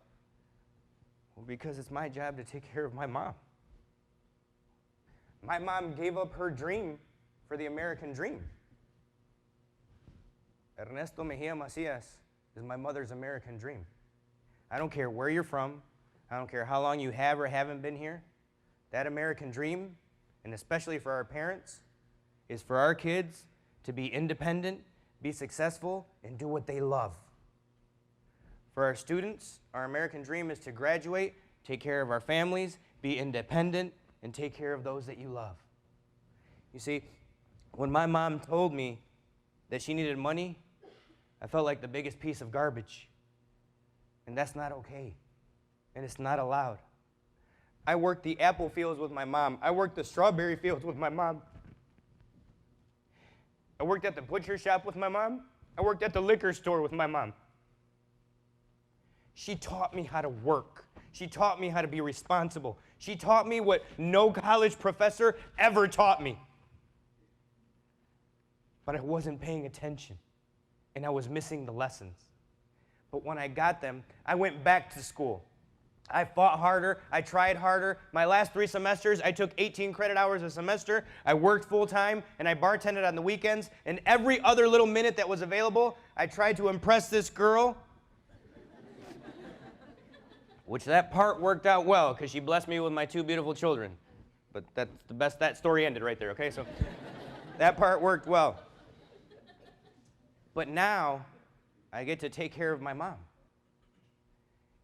Speaker 2: Well, because it's my job to take care of my mom. My mom gave up her dream for the American dream. Ernesto Mejia Macias is my mother's American dream. I don't care where you're from. I don't care how long you have or haven't been here. That American dream, and especially for our parents, is for our kids to be independent, be successful, and do what they love. For our students, our American dream is to graduate, take care of our families, be independent, and take care of those that you love. You see, when my mom told me that she needed money, I felt like the biggest piece of garbage. And that's not okay. And it's not allowed. I worked the apple fields with my mom. I worked the strawberry fields with my mom. I worked at the butcher shop with my mom. I worked at the liquor store with my mom. She taught me how to work. She taught me how to be responsible. She taught me what no college professor ever taught me. But I wasn't paying attention, and I was missing the lessons. But when I got them, I went back to school. I fought harder, I tried harder. My last 3 semesters, I took 18 credit hours a semester. I worked full time, and I bartended on the weekends. And every other little minute that was available, I tried to impress this girl. Which that part worked out well, because she blessed me with my 2 beautiful children. But that's the best, that story ended right there, okay? So that part worked well. But now, I get to take care of my mom.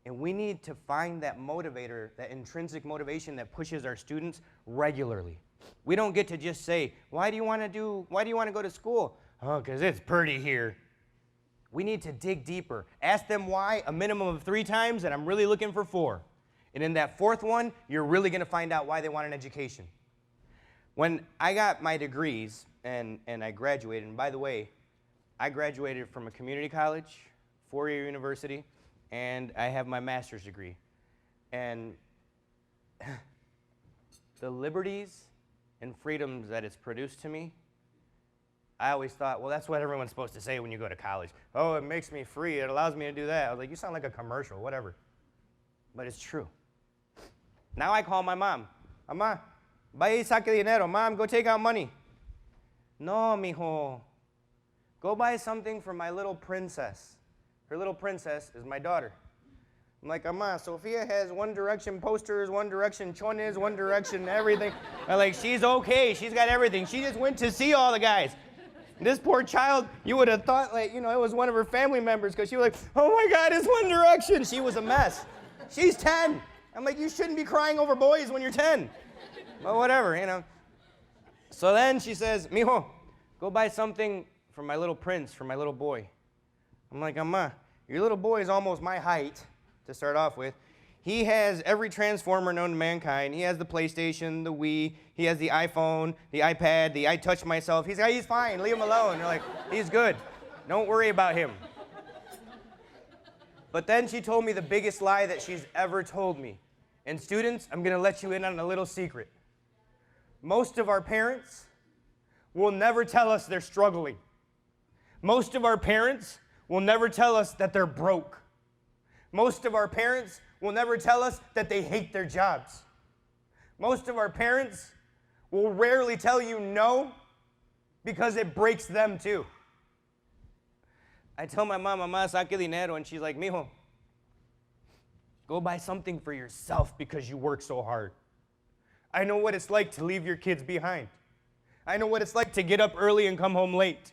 Speaker 2: And we need to find that motivator, that intrinsic motivation that pushes our students regularly. We don't get to just say, why do you want to go to school? Oh, because it's pretty here. We need to dig deeper. Ask them why a minimum of 3 times, and I'm really looking for 4. And in that 4th one, you're really going to find out why they want an education. When I got my degrees and I graduated, and by the way, I graduated from a community college, 4-year university, and I have my master's degree. And the liberties and freedoms that it's produced to me I always thought, well, that's what everyone's supposed to say when you go to college. Oh, it makes me free. It allows me to do that. I was like, you sound like a commercial, whatever. But it's true. Now I call my mom. Mamá, vaya y saque dinero. Mom, go take out money. No, mijo. Go buy something for my little princess. Her little princess is my daughter. I'm like, Ama, Sophia has One Direction posters, One Direction chones, One Direction everything. I'm like, she's okay. She's got everything. She just went to see all the guys. This poor child, you would have thought, like, you know, it was one of her family members because she was like, oh my God, it's One Direction. She was a mess. She's 10. I'm like, you shouldn't be crying over boys when you're 10. But whatever, you know. So then she says, mijo, go buy something for my little prince, for my little boy. I'm like, Ama, your little boy is almost my height to start off with. He has every transformer known to mankind. He has the PlayStation, the Wii, he has the iPhone, the iPad, the I Touch Myself. He's fine, leave him alone. You're like, he's good. Don't worry about him. But then she told me the biggest lie that she's ever told me. And students, I'm gonna let you in on a little secret. Most of our parents will never tell us they're struggling. Most of our parents will never tell us that they're broke. Most of our parents will never tell us that they hate their jobs. Most of our parents will rarely tell you no because it breaks them too. I tell my mom, Mamá, saque dinero, and she's like, mijo, go buy something for yourself because you work so hard. I know what it's like to leave your kids behind. I know what it's like to get up early and come home late.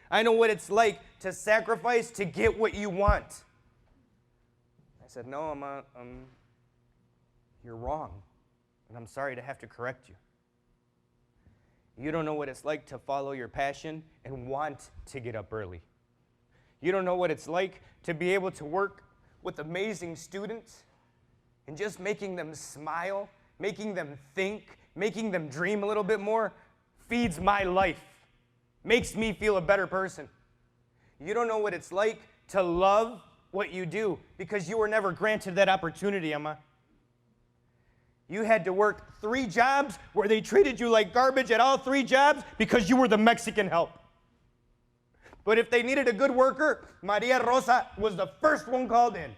Speaker 2: I know what it's like to sacrifice to get what you want. I said, no, Mama, you're wrong, and I'm sorry to have to correct you. You don't know what it's like to follow your passion and want to get up early. You don't know what it's like to be able to work with amazing students and just making them smile, making them think, making them dream a little bit more feeds my life, makes me feel a better person. You don't know what it's like to love what you do because you were never granted that opportunity, Emma. You had to work 3 jobs where they treated you like garbage at all 3 jobs because you were the Mexican help. But if they needed a good worker, Maria Rosa was the first one called in.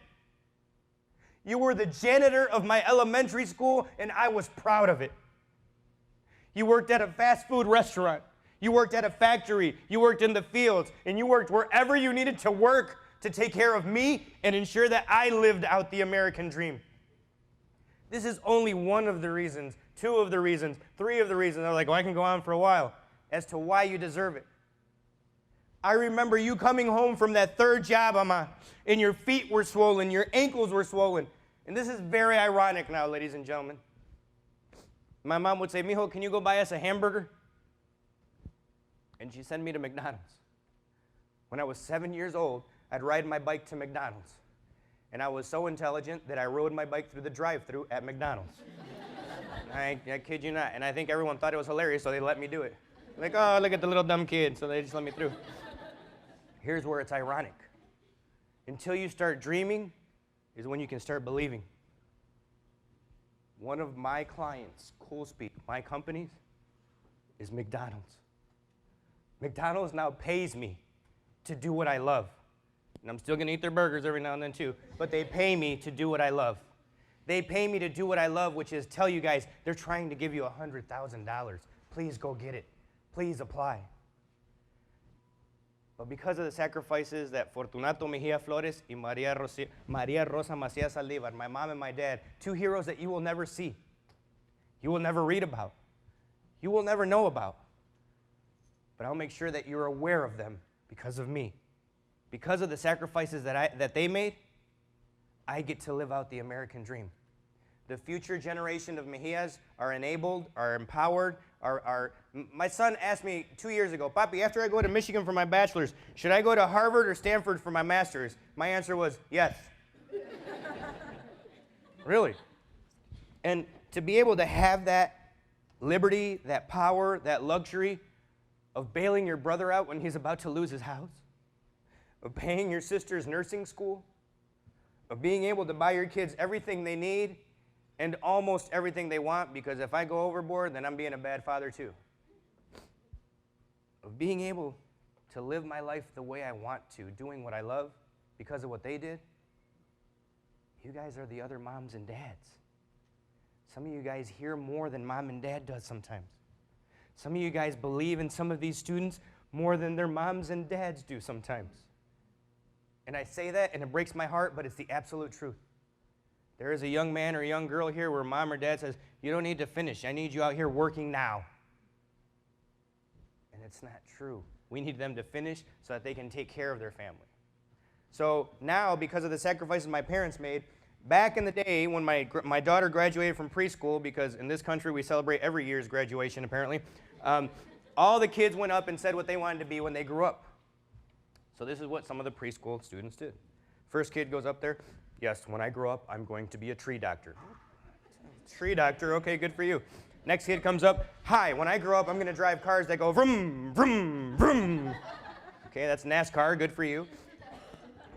Speaker 2: You were the janitor of my elementary school, and I was proud of it. You worked at a fast food restaurant. You worked at a factory. You worked in the fields. And you worked wherever you needed to work to take care of me and ensure that I lived out the American dream. This is only one of the reasons, 2 of the reasons, 3 of the reasons. I'm like, well, I can go on for a while as to why you deserve it. I remember you coming home from that 3rd job, Ama, and your feet were swollen, your ankles were swollen. And this is very ironic now, ladies and gentlemen. My mom would say, mijo, can you go buy us a hamburger? And she'd send me to McDonald's. When I was 7 years old, I'd ride my bike to McDonald's. And I was so intelligent that I rode my bike through the drive-thru at McDonald's. I kid you not. And I think everyone thought it was hilarious, so they let me do it. Like, oh, look at the little dumb kid, so they just let me through. Here's where it's ironic. Until you start dreaming is when you can start believing. One of my clients, CoolSpeed, my companies, is McDonald's. McDonald's now pays me to do what I love. And I'm still gonna eat their burgers every now and then too, but they pay me to do what I love. They pay me to do what I love, which is tell you guys, they're trying to give you $100,000. Please go get it. Please apply. But because of the sacrifices that Fortunato Mejia Flores y Maria Rosa Macias Saldivar, my mom and my dad, 2 heroes that you will never see, you will never read about, you will never know about. But I'll make sure that you're aware of them because of me. Because of the sacrifices that they made, I get to live out the American dream. The future generation of Mejias are enabled, are empowered, my son asked me 2 years ago, Papi, after I go to Michigan for my bachelor's, should I go to Harvard or Stanford for my master's? My answer was, yes. Really. And to be able to have that liberty, that power, that luxury of bailing your brother out when he's about to lose his house, of paying your sister's nursing school, of being able to buy your kids everything they need and almost everything they want, because if I go overboard, then I'm being a bad father too. Of being able to live my life the way I want to, doing what I love because of what they did, you guys are the other moms and dads. Some of you guys hear more than mom and dad does sometimes. Some of you guys believe in some of these students more than their moms and dads do sometimes. And I say that and it breaks my heart, but it's the absolute truth. There is a young man or a young girl here where mom or dad says, you don't need to finish. I need you out here working now. And it's not true. We need them to finish so that they can take care of their family. So now, because of the sacrifices my parents made, back in the day when my daughter graduated from preschool, because in this country we celebrate every year's graduation apparently, all the kids went up and said what they wanted to be when they grew up. So this is what some of the preschool students did. First kid goes up there, yes, when I grow up, I'm going to be a tree doctor. Tree doctor, okay, good for you. Next kid comes up, hi, when I grow up, I'm going to drive cars that go vroom, vroom, vroom. Okay, that's NASCAR, good for you.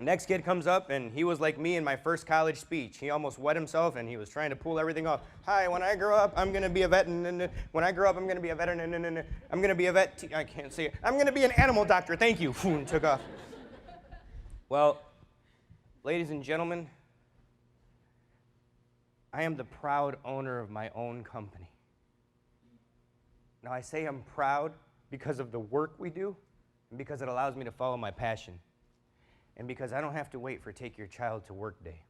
Speaker 2: Next kid comes up, and he was like me in my first college speech. He almost wet himself, and he was trying to pull everything off. Hi, when I grow up, I'm going to be a vet. When I grow up, I'm going to be a veteran. I'm going to be a vet. I can't say it. I'm going to be an animal doctor. Thank you. And took off. Well, ladies and gentlemen, I am the proud owner of my own company. Now, I say I'm proud because of the work we do and because it allows me to follow my passion. And because I don't have to wait for Take Your Child to Work Day.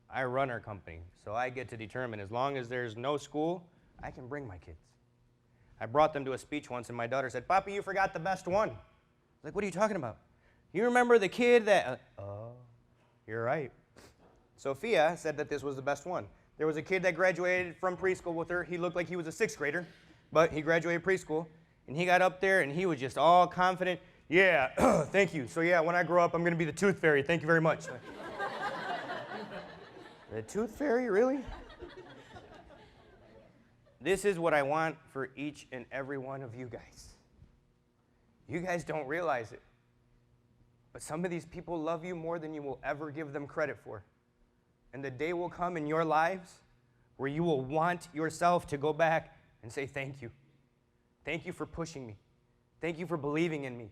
Speaker 2: I run our company, so I get to determine as long as there's no school, I can bring my kids. I brought them to a speech once, and my daughter said, Papi, you forgot the best one. I was like, what are you talking about? You remember the kid that, oh, you're right. Sophia said that this was the best one. There was a kid that graduated from preschool with her. He looked like he was a 6th grader, but he graduated preschool, and he got up there, and he was just all confident. Yeah, thank you. So yeah, when I grow up, I'm going to be the tooth fairy. Thank you very much. The tooth fairy, really? This is what I want for each and every one of you guys. You guys don't realize it, but some of these people love you more than you will ever give them credit for. And the day will come in your lives where you will want yourself to go back and say thank you. Thank you for pushing me. Thank you for believing in me.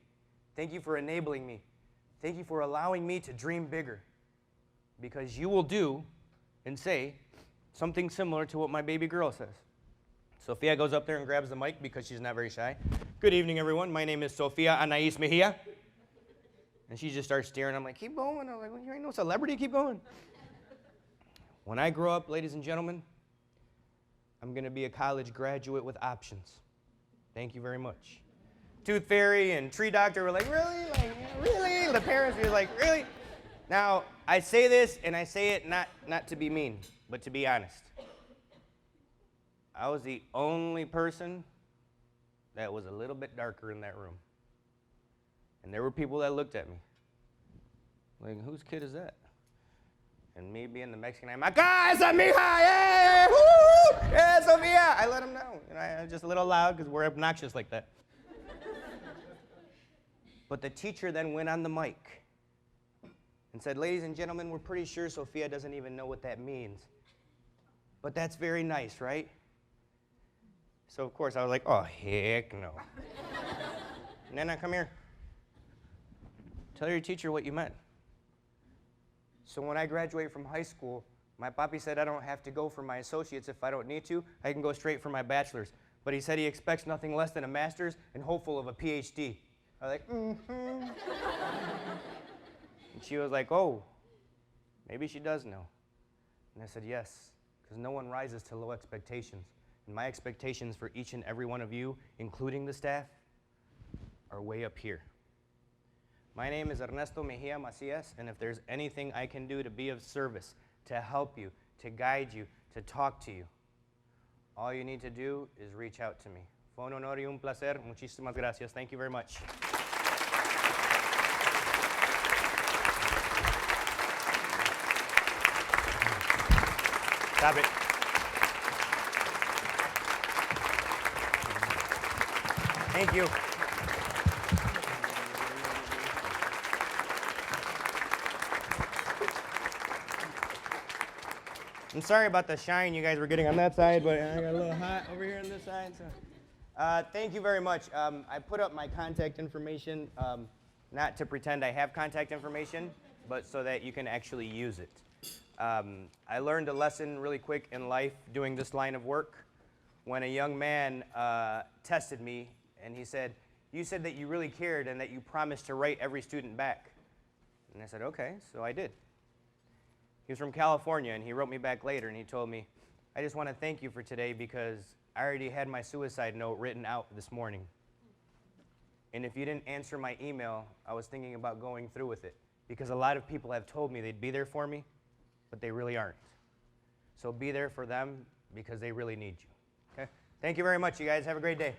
Speaker 2: Thank you for enabling me. Thank you for allowing me to dream bigger. Because you will do and say something similar to what my baby girl says. Sophia goes up there and grabs the mic because she's not very shy. Good evening, everyone. My name is Sofia Anais Mejia. And she just starts staring. I'm like, keep going. I'm like, well, you ain't no celebrity. Keep going. When I grow up, ladies and gentlemen, I'm going to be a college graduate with options. Thank you very much. Tooth fairy and tree doctor were like, really? Like, really? The parents were like, really? Now, I say this, and I say it not to be mean, but to be honest. I was the only person that was a little bit darker in that room. And there were people that looked at me. Like, whose kid is that? And me being the Mexican, I'm like, ah, esa mija, yeah, woo, yeah, Sofia. I let them know. And I'm just a little loud because we're obnoxious like that. But the teacher then went on the mic and said, ladies and gentlemen, we're pretty sure Sophia doesn't even know what that means. But that's very nice, right? So, of course, I was like, oh, heck no. Nana, come here. Tell your teacher what you meant. So when I graduate from high school, my papi said I don't have to go for my associates if I don't need to. I can go straight for my bachelor's. But he said he expects nothing less than a master's and hopeful of a PhD. I was like, mm-hmm. And she was like, oh, maybe she does know. And I said, yes, because no one rises to low expectations. And my expectations for each and every one of you, including the staff, are way up here. My name is Ernesto Mejia Macias, and if there's anything I can do to be of service, to help you, to guide you, to talk to you, all you need to do is reach out to me. Fue un honor y un placer. Muchísimas gracias. Thank you very much. Stop it. Thank you. I'm sorry about the shine you guys were getting on that side, but I got a little hot over here on this side. So. Thank you very much. I put up my contact information, not to pretend I have contact information, but so that you can actually use it. I learned a lesson really quick in life doing this line of work when a young man tested me, and he said, "You said that you really cared and that you promised to write every student back." And I said, "Okay," so I did. He was from California, and he wrote me back later, and he told me, "I just want to thank you for today because I already had my suicide note written out this morning. And if you didn't answer my email, I was thinking about going through with it because a lot of people have told me they'd be there for me, but they really aren't. So be there for them because they really need you." Okay? Thank you very much, you guys. Have a great day.